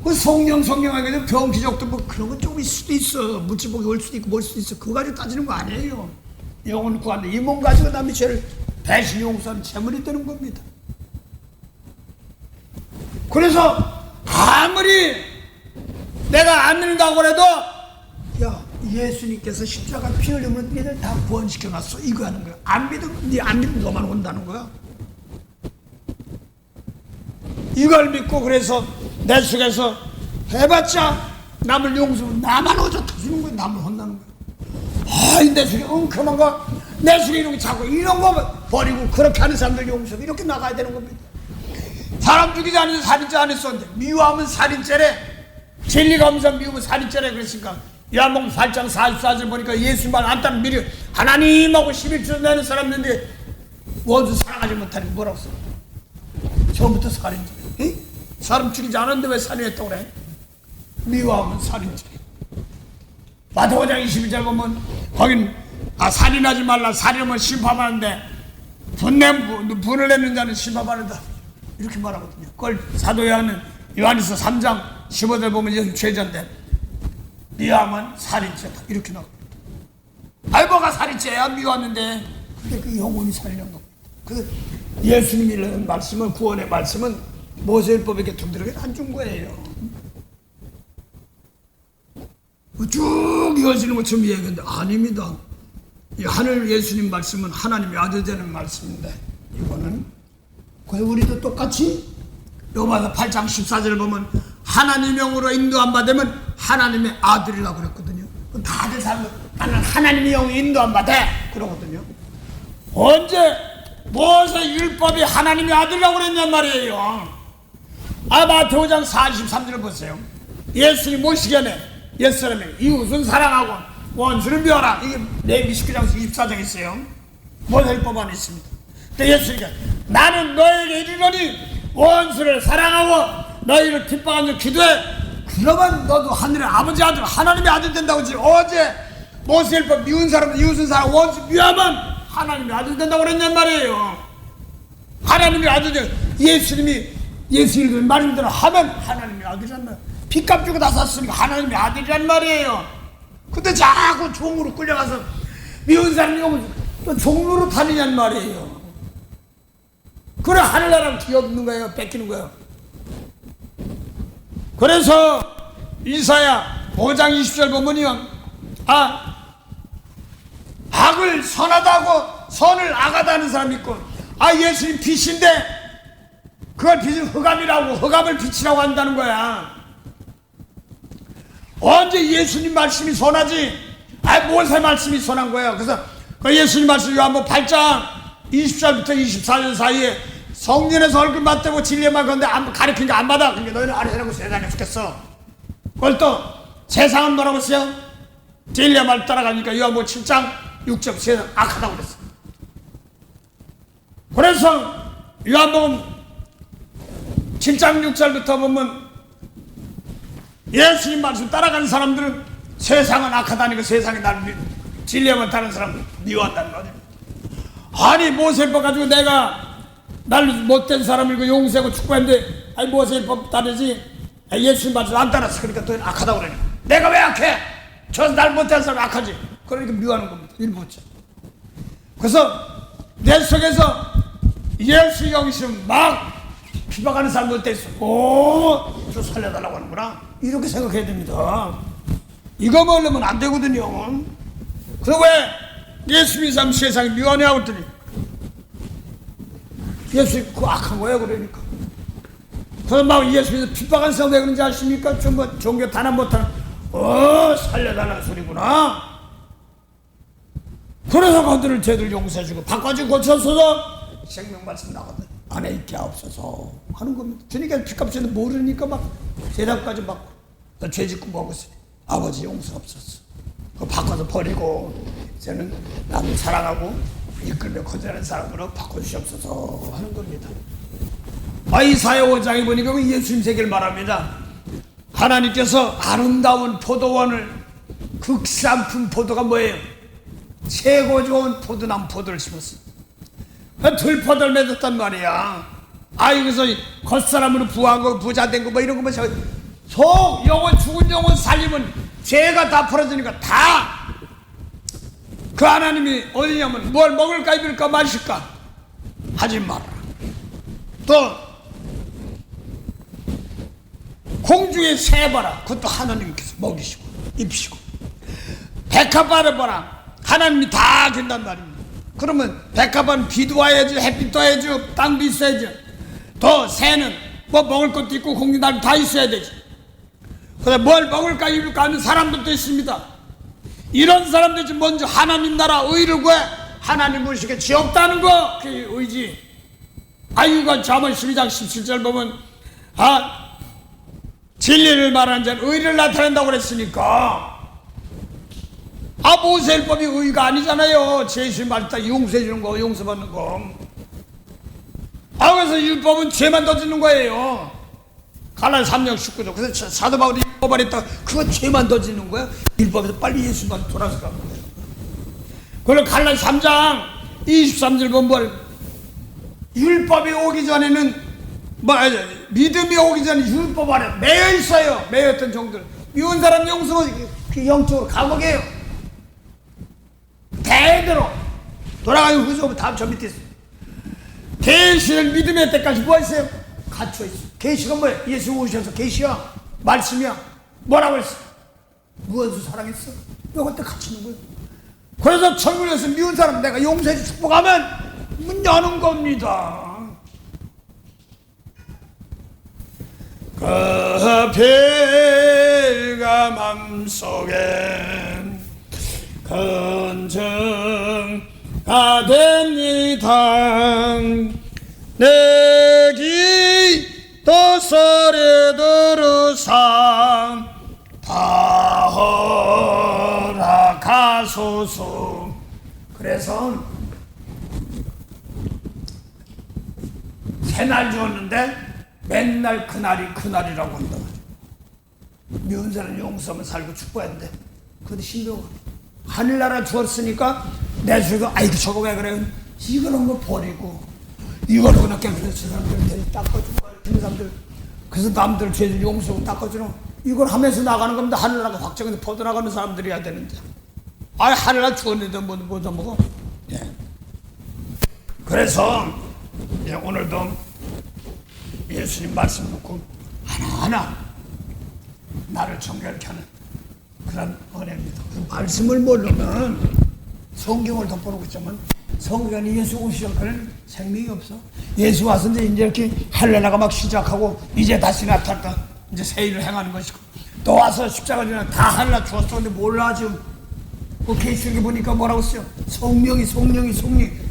그 성경하게 병 기적도 뭐 그런 건 좀 있을 수도 있어. 물질복이 올 수도 있고 뭘 수도 있어. 그거 가지고 따지는 거 아니에요. 영혼을 구하는데 이 몸 가지고 남의 죄를 배신 용서하는 재물이 되는 겁니다. 그래서 아무리 내가 안 믿는다고 해도 야, 예수님께서 십자가 피 흘리면 니들 다 구원시켜놨어. 이거 하는 거야. 안 믿으면 너만 온다는 거야. 이걸 믿고 그래서 내 속에서 해봤자 남을 용서하면 나만 어져 터지는 거야. 남을 혼나는 거야. 내 속에 엉큼한 거, 내 속에 이런 거 자꾸 이런 거 버리고 그렇게 하는 사람들 용서하고 이렇게 나가야 되는 겁니다. 사람 죽이지 않은 살인죄 안 했었는데 미워하면 살인죄래. 진리가 없으면 미우면 살인죄래. 그랬으니까 요한복음 8장 44절 보니까 예수만 안 따르면 미리 하나님하고 11조 내는 사람인데 원수 사랑하지 못하는 게 뭐라고 써? 처음부터 살인죄. 사람 죽이지 않았는데 왜 살인했다고 그래? 미워하면 살인죄. 마태복음 21절 보면 거긴 살인하지 말라. 살인하면 심판하는데 분을 내는 자는 심판받는다. 이렇게 말하거든요. 그걸 사도 요한에서 3장 15절 보면 예수 죄자인데 미워하면 살인죄다. 이렇게 나옵니다. 뭐가 살인죄야? 미워하는데. 근데 그 영혼이 살리는 겁니다. 그 예수님이 이런 말씀은, 구원의 말씀은 모세율법에 개통들에게 안 준 거예요. 쭉 이어지는 것처럼 이야기하는데 아닙니다. 이 하늘 예수님 말씀은 하나님의 아들 되는 말씀인데 이거는 그래서 우리도 똑같이 로마서 8장 14절을 보면 하나님 영으로 인도 안 받으면 하나님의 아들이라고 그랬거든요. 다들 사람들 나는 하나님의 영으로 인도 안 받아 그러거든요. 언제 모세 율법이 하나님의 아들이라고 그랬냔 말이에요. 마태오 5장 43절을 보세요. 예수님 모시기에 옛사람이 이웃은 사랑하고 원수를 미워라. 이게 레위기 19장 24장에 있어요. 모세 율법 안에 있습니다. 근데 예수님이 나는 너에게 이르노니 원수를 사랑하고 너희를 핍박하는 기도해. 그러면 너도 하늘의 아버지 아들 하나님의 아들 된다고 하지. 어제 모세율법 미운 사람은 이웃은 사랑 원수 미워하면 하나님의 아들 된다고 그랬냔 말이에요. 하나님의 아들 예수님이 예수님의 말씀대로 하면 하나님의 아들이란 말이에요. 빚값 주고 다 샀으니까 하나님의 아들이란 말이에요. 근데 자꾸 종으로 끌려가서 미운 사람이 오면 또 종로로 다니냔 말이에요. 그래 하늘나라는 기업 없는 거예요. 뺏기는 거예요. 그래서 이사야 5장 20절 보면요. 악을 선하다고 선을 악하다는 사람이 있고 예수님 빛인데 그걸 빛을 흑암이라고 흑암을 빛이라고 한다는 거야. 언제 예수님 말씀이 선하지? 모세 말씀이 선한 거야. 그래서 그 예수님 말씀 요한복음 8장 20절부터 24절 사이에 성전에서 얼굴 맞대고 진리만 건데 가르친 거 안 받아. 그러니까 너희는 아리새라고 세상에 죽겠어. 그걸 또 세상은 뭐라고 했어요? 진리의 말 따라가니까 요한복음 7장 6절 세상 악하다고 그랬어. 그래서 요한복음 7장 6절부터 보면 예수님 말씀 따라가는 사람들은 세상은 악하다니까 세상에 나를 진리만 다른 사람 미워한다는 거죠. 모세법 가지고 내가 날 못된 사람이고 용서하고 축구했는데 모세법 따르지 예수님 말씀 안 따랐어. 그러니까 너희는 악하다고 그러니 내가 왜 악해? 저 날 못된 사람 악하지. 그러니까 미워하는 겁니다. 일부죠. 그래서 내 속에서 예수 영심 막 비박하는 사람들 때 있어. 저 살려달라고 하는구나. 이렇게 생각해야 됩니다. 이거 모르면 안 되거든요. 그리고 왜 예수 믿는 사람 세상에 미워하냐고 했더니 예수 그 악한 거예요. 그러니까 그럼 막 예수 믿는 핍박하는 사람 왜 그런지 아십니까? 종교 단합 못하는 살려달라는 소리구나. 그래서 그들을 죄들 용서해주고 바꿔주고 고쳐서서 생명 말씀 나거든. 안에 있게 하옵소서 하는 겁니다. 주님께서 빚값지는 모르니까 막 대답까지 받고 너 죄 짓고 뭐하고 있어. 아버지 용서없었어. 그거 바꿔서 버리고 이제는 남을 사랑하고 이끌며 거절하는 사람으로 바꿔주시옵소서 하는 겁니다. 이사야 5장에 보니까 예수님 세계를 말합니다. 하나님께서 아름다운 포도원을 극산품 포도가 뭐예요? 최고 좋은 포도나무 포도를 심었습니다. 들퍼들 맺었단 말이야. 여기서 겉사람으로 부하고 부자 된 거 뭐 이런 거뭐 속 영혼 죽은 영혼 살리면 죄가 다 풀어지니까 다 그 하나님이 어디냐면 뭘 먹을까 입을까 마실까 하지 마라. 또 공중에 새 봐라. 그것도 하나님께서 먹이시고 입히시고 백합화를 봐라. 하나님이 다 준단 말입니다. 그러면 백합화는 비도 와야지 햇빛도 와야지 땅도 있어야지. 또 새는 뭐 먹을 것도 있고 공기 날도 다 있어야 되지. 그래서 뭘 먹을까 입을까 하는 사람들도 있습니다. 이런 사람들이 먼저 하나님 나라 의를 구해 하나님 의식에 지없다는 거 그게 의지. 아이유가 잠언 12장 17절 보면 진리를 말하는 자는 의를 나타낸다고 그랬으니까 모세율법이 의가 아니잖아요. 죄수님 말다 용서해 주는 거 용서받는 거. 그래서 율법은 죄만 더 짓는 거예요. 갈라디아 3장 19절. 그래서 사도 바울이 율법 안에 있다가 그거 죄만 더 짓는 거야. 율법에서 빨리 예수만 돌아서 가는 거예요. 그리고 갈라디아 3장 23절 보면 율법이 오기 전에는 믿음이 오기 전에 율법 안에 매여 있어요. 매여 있던 종들. 미운 사람 용서는 그 영적으로 감옥이에요. 대대로 돌아가는 후속은 다음 저 밑에 있어요. 계시를 믿음의 때까지 뭐 했어요? 갇혀 있어. 계시가 뭐야? 예수 오셔서 계시야. 말씀이야. 뭐라고 했어? 무엇을 사랑했어? 이것도 갇히는 거예요. 그래서 천국에서 미운 사람 내가 용서해 축복하면 문 여는 겁니다. 그 별가 맘속에 근증가 됩니다. 내 기도 소리 들으사 다 허락하소서. 그래서 새날 주었는데 맨날 그날이라고 한다. 미운 사람 용서하면 살고 축복했는데 그것도 신경. 하늘나라 주었으니까 내 주가 저거 왜 그래? 이거는 거 버리고 이거는 그냥 깨끗이 사람들 닦아주고 이런 사람들 그래서 남들 죄를 용서하고 닦아주는 이걸 하면서 나가는 겁니다. 하늘나라가 확정해서 퍼져나가는 사람들이어야 되는데 하늘나라 주었는데 못 먹어. 예. 그래서 오늘도 예수님 말씀 놓고 하나하나 나를 정결케 하는 그런 은혜입니다. 그 말씀을 모르면 성경을 덮어놓고 있지만 성경에 예수 오시던 그런 생명이 없어. 예수 와서 이제 이렇게 할례나가 막 시작하고 이제 다시 나타났다. 이제 새 일을 행하는 것이고 또 와서 십자가 지나 다 할례 주었어. 근데 몰라 지금 그 계시록에 보니까 뭐라고 써요? 성령이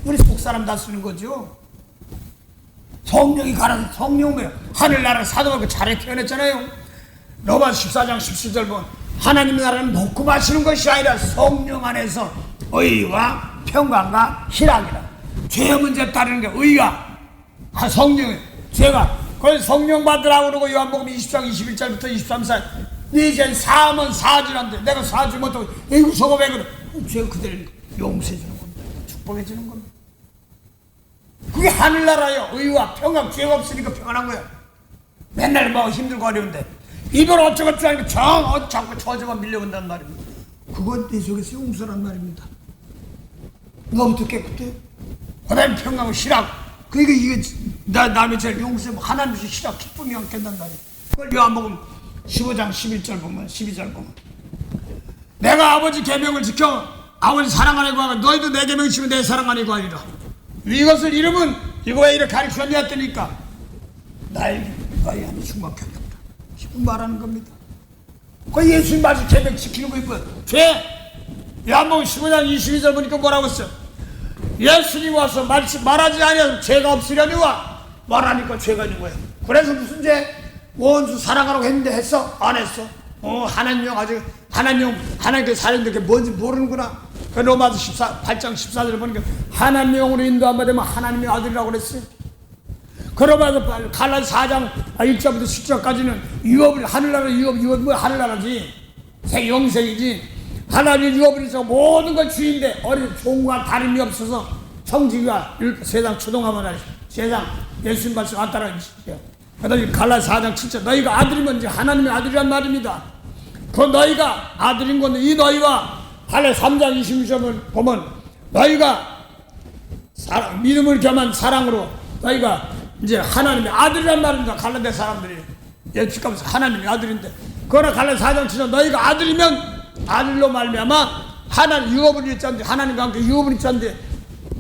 우리 속사람 다 쓰는 거죠. 성령이 가라서 성령 뭐예요? 하늘나라를 사도가 잘해 표현했잖아요. 로마서 14장 17절 보면 하나님 나라는 먹고 마시는 것이 아니라 성령 안에서 의와 평강과 희락이라. 죄의 문제에 따르는 게 의가 성령이에요. 죄가 그래서 성령 받으라고 그러고 요한복음 20장 21절부터 23절 이제 사하면 사하지란데 내가 사하지 못하고 이거 저거 왜 그래? 죄가 그대로 용서해 주는 겁니다. 축복해 주는 겁니다. 그게 하늘나라예요. 의와 평강. 죄가 없으니까 평안한 거야. 맨날 뭐 힘들고 어려운데 이걸 어쩌고저쩌고 하니까 자꾸 저주만 밀려온단 말입니다. 그건 내 속에서 용서란 말입니다. 너부터 깨끗해. 그 다음에 평강과 희락. 그러니까 이게 남의 죄를 용서하면 하나님의 희락 기쁨이 함께한단 말이에요. 그걸 요한복음 15장 11절 보면 12절 보면 내가 아버지 계명을 지켜 아버지 사랑 안에 구하면 너희도 내 계명을 지키면 내 사랑 안에 구하리라. 이것을 이름은 이거 왜 이렇게 가르쳤냐 했더니까 나에게 너희 안에 충만케 하겠다. 지금 말하는 겁니다. 그 예수님 말씀 계명 지키는 거 이거 죄. 요한복음 15장 22절 보니까 뭐라고 했어? 예수님 와서 말하지 아니하면 죄가 없으려니 와. 말하니까 죄가 있는 거야. 그래서 무슨 죄? 원수 사랑하라고 했는데 했어? 안 했어? 하나님 아직 하나님께 살인데 뭔지 모르는구나. 그 로마서 8장 14절을 보니까 하나님으로 인도 안 받으면 하나님의 아들이라고 그랬어요. 그러면서 갈라디아 4장 1절부터 10절까지는 유업을 하늘나라 유업이 뭐야? 하늘나라지. 새 영생이지. 하나님 유업을 해서 모든 걸 주인데 어린 종과 다름이 없어서 성지가 세상 초동하면 세상 예수님 말씀 안 따라주시죠. 그다음에 갈라 4장 7절 너희가 아들이면 이제 하나님의 아들이란 말입니다. 그 너희가 아들인 건데 이 너희가 갈라 3장 26절을 보면 너희가 믿음을 겸한 사랑으로 너희가 이제 하나님의 아들이란 말입니다. 갈라데 사람들이 예수께서 하나님의 아들인데 그러나 갈라 4장 7절 너희가 아들이면 아들로 말미암아 하나님 유업을 일자인데 하나님과 함께 유업을 일자인데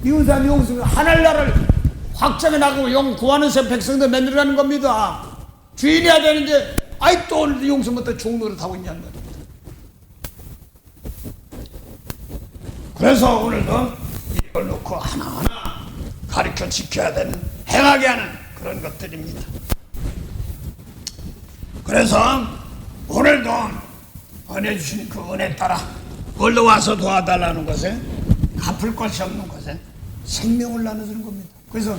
이웃한 용수 하나님 나라를 확장해 나가고 영 구하는 새 백성들 만들어가는 겁니다. 주인이야 되는데 아이 또 오늘 용수부터 종로를 타고 있냐는 겁니다. 그래서 오늘도 이걸 놓고 하나하나 가르쳐 지켜야 되는 행하게 하는 그런 것들입니다. 그래서 오늘도 은혜 주신 그 은혜 따라 올라와서 도와달라는 것에 갚을 것이 없는 것에 생명을 나눠주는 겁니다. 그래서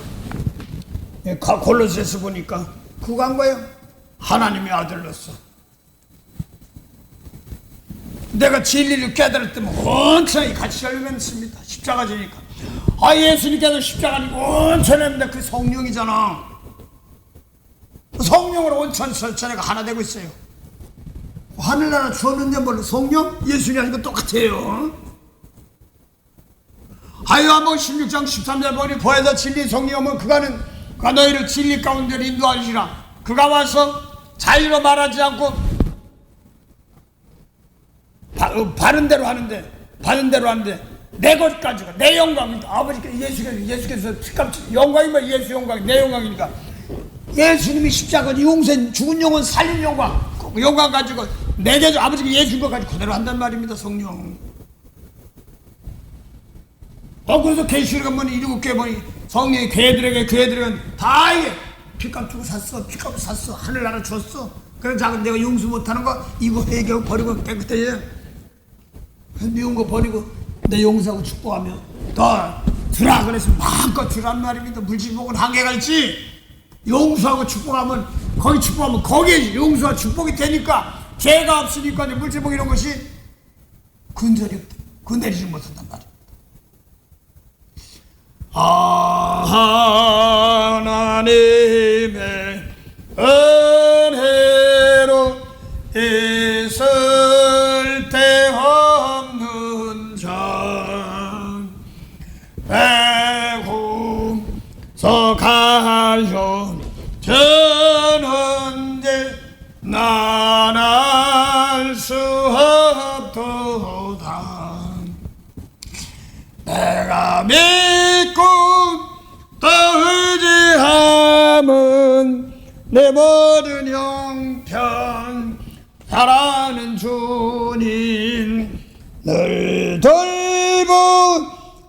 골로새서 보니까 그거 한 거예요. 하나님의 아들로서 내가 진리를 깨달을 때면 온전히 같이 열면습니다. 십자가 지니까 예수님께서 십자가니까 온전히 했는데 그 성령이잖아. 성령으로 온천 설천해가 하나 되고 있어요. 하늘나라 주었는데 뭘 성령? 예수님 하는 거 똑같아요. 요한복음 16장 13절 보니 보혜사 진리 성령은 그가 너희를 진리 가운데로 인도하시라. 그가 와서 자유로 말하지 않고 바른 대로 하는데 내 것 가지고 내 영광이니까 아버지께 예수께서 피값 영광이면 예수 영광이 내 영광이니까 예수님이 십자가 용생 죽은 영혼 살린 영광 가지고 내게 아버지께 예수인 것 가지고 그대로 한단 말입니다. 성령. 그래서 계시록에 보니 7개 보니 성령이 교회들에게 다 이게 피값 주고 샀어. 하늘나라 줬어. 그래서 작은 내가 용서 못하는 거 이거 회개하고 버리고 깨끗해져. 미운 거 버리고 내 용서하고 축복하며 더 주라 그래서 마음껏 주란 말입니다. 물질복은 한계가 있지. 용서하고 축복하면 거기에 용서와 축복이 되니까 죄가 없으니까 물질복 이런 것이 근대리지 못한단 말이에요. 하나님의 은혜로 있을 데 없는 자 배구서 가요 저는데 난 알 수 없도다. 내가 믿고 또 의지함은 내 모든 형편 사랑하는 주님 늘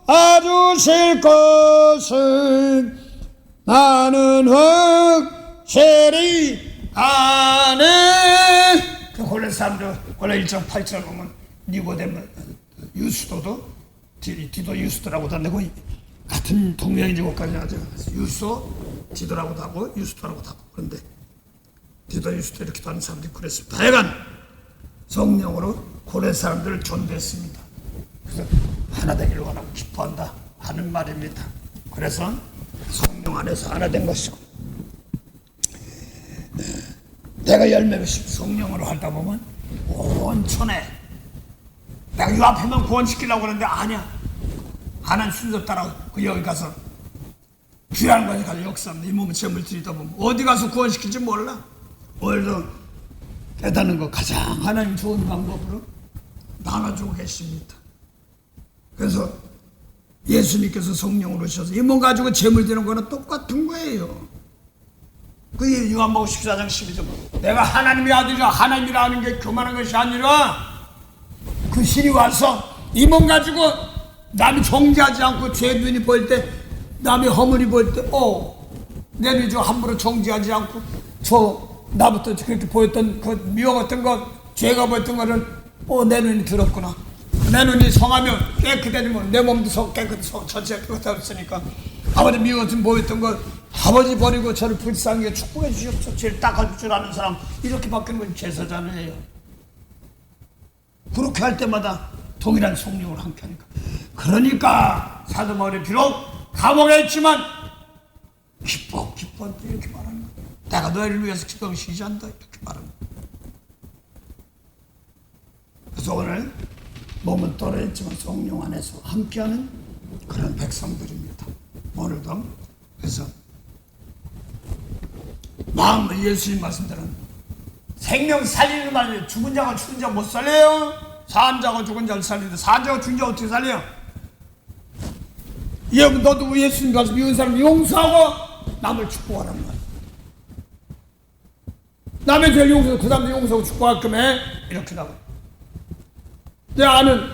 돌보아주실 것을 나는 확실히 아네. 그 골레 사람들 골레 1장 8절 보면 니고데모 유스도도 디도 유스도라고도 하고 같은 동명이지 것까지 하죠. 유소 디도라고도 하고 유스도라고도 하고 그런데 디도 유스도 이렇게 하는 사람들이 그랬습니다. 다양한 성령으로 고레 사람들을 존대했습니다. 그래서 하나 되기를 원하고 기뻐한다 하는 말입니다. 그래서 성령 안에서 하나 된 것이고 내가 열매 맺힌 성령으로 하다 보면 온천해. 내가 이 앞에만 구원시키려고 그러는데 아니야. 하나님 순서 따라 그 여기 가서 귀한 것에 가서 역사합니다. 이 몸에 재물 드리다 보면 어디 가서 구원시킬지 몰라. 오늘도 깨닫는 거 가장 하나님 좋은 방법으로 나눠주고 계십니다. 그래서 예수님께서 성령으로 오셔서 이 몸 가지고 재물 드리는 거는 똑같은 거예요. 그 요한복음 14장 12절 내가 하나님의 아들이라 하나님이라는 게 교만한 것이 아니라 그 신이 와서 이 몸 가지고 남이 정죄하지 않고 죄 눈이 보일 때 남이 허물이 보일 때 내 눈이 저 함부로 정죄하지 않고 저 나부터 그렇게 보였던 그 미워했던 것 죄가 보였던 거를 내 눈이 들었구나. 내 눈이 성하면 깨끗해지면 내 몸도 전체가 깨끗해졌으니까 아버지 미워서 보였던 것 아버지 버리고 저를 불쌍하게 축복해 주셨어. 죄를 닦아줄 줄 아는 사람 이렇게 바뀌는 건 제사잖아요. 그렇게 할 때마다 동일한 성령을 함께 하니까. 그러니까 사도 바울이 비록 감옥에 있지만 기뻐 이렇게 말하는 거야. 내가 너희를 위해서 기도하고 시기한다 이렇게 말하는 거야. 그래서 오늘 몸은 떨어졌지만 성령 안에서 함께하는 그런 백성들입니다. 오늘도 그래서 마음을 예수님 말씀대로는 생명 살리는 말이에요. 죽은 자가 죽은 자 못 살려요. 산 자가 죽은 자를 살리는데 산 자가 죽은 자 어떻게 살려요? 너도 예수님 가서 미운 사람 용서하고 남을 축복하라는 거야. 남의 죄를 용서하고 그 사람도 용서하고 축복할 거면 이렇게 나와. 내 아는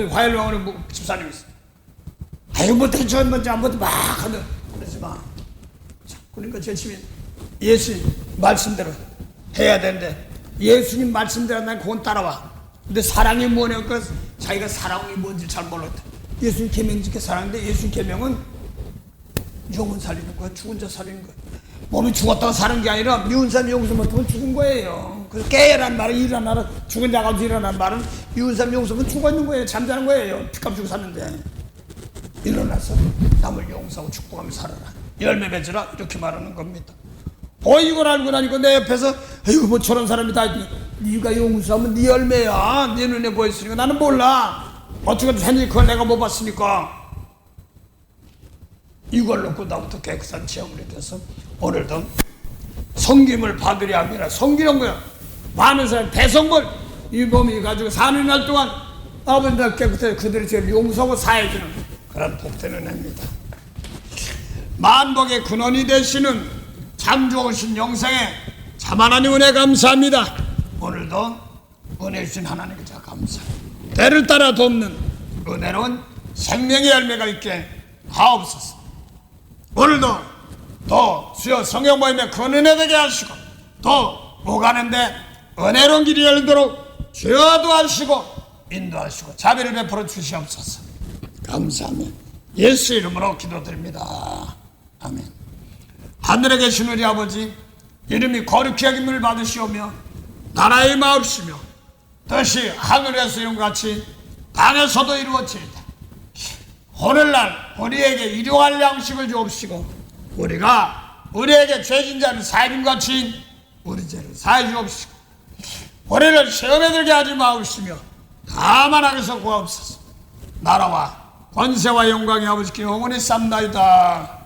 화요일왕원에 집사님이 있어. 아유 못해 먼저 아무것도 막 하는 그러지 마. 그러니까 열심히 예수님 말씀대로 해야 되는데 예수님 말씀대로 난 그건 따라와. 근데 사랑이 뭐냐고 자기가 사랑이 뭔지 잘 몰랐대. 예수님 계명 지켜 사랑인데 예수님 계명은 영혼 살리는 거야. 죽은 자 살리는 거야. 몸이 죽었다고 사는 게 아니라 미운 사람 용서 못하면 죽은 거예요. 그래서 깨라는 말은 일어나라. 죽은 자가 일어나는 말은 미운 사람 용서 못하면 죽어 있는 거예요. 잠자는 거예요. 피값 주고 샀는데 일어나서 남을 용서하고 축복하며 살아라. 열매 맺으라 이렇게 말하는 겁니다. 이걸 알고 나니까 내 옆에서 아이고 뭐 저런 사람이 다 네가 용서하면 네 열매야. 네 눈에 보였으니까 나는 몰라. 어떻게든 했니 그걸 내가 못 봤으니까. 이걸 놓고 나부터 깨끗한 체험을 해서 오늘도 섬김을 받으려 합니다. 섬기는 거야. 많은 사람 대성물 이 몸이 가지고 사는 날 동안 아버지가 깨끗해 그들의 죄를 용서하고 사해주는 그런 복되는 해입니다. 만복의 근원이 되시는 참 좋으신 영생에 참 하나님 은혜 감사합니다. 오늘도 은혜 주신 하나님께 제가 감사합니다. 때를 따라 돕는 은혜로운 생명의 열매가 있게 하옵소서. 오늘도 또 수요 성경 모임에 큰 은혜 되게 하시고 또 오가는데 은혜로운 길이 열리도록 주여도 하시고 인도하시고 자비를 베풀어 주시옵소서. 감사하며 예수 이름으로 기도드립니다. 아멘. 하늘에 계신 우리 아버지 이름이 거룩히 여김을 받으시오며 나라의 마옵시며 뜻이 하늘에서 이룬 같이 땅에서도 이루어지이다. 오늘날 우리에게 일용할 양식을 주옵시고 우리에게 죄진 자를 사임같이 우리 죄를 사해 주옵시고 우리를 시험에 들게 하지 마옵시며 다만 악에서 구하옵소서. 나라와 권세와 영광이 아버지께 영원히 쌉나이다.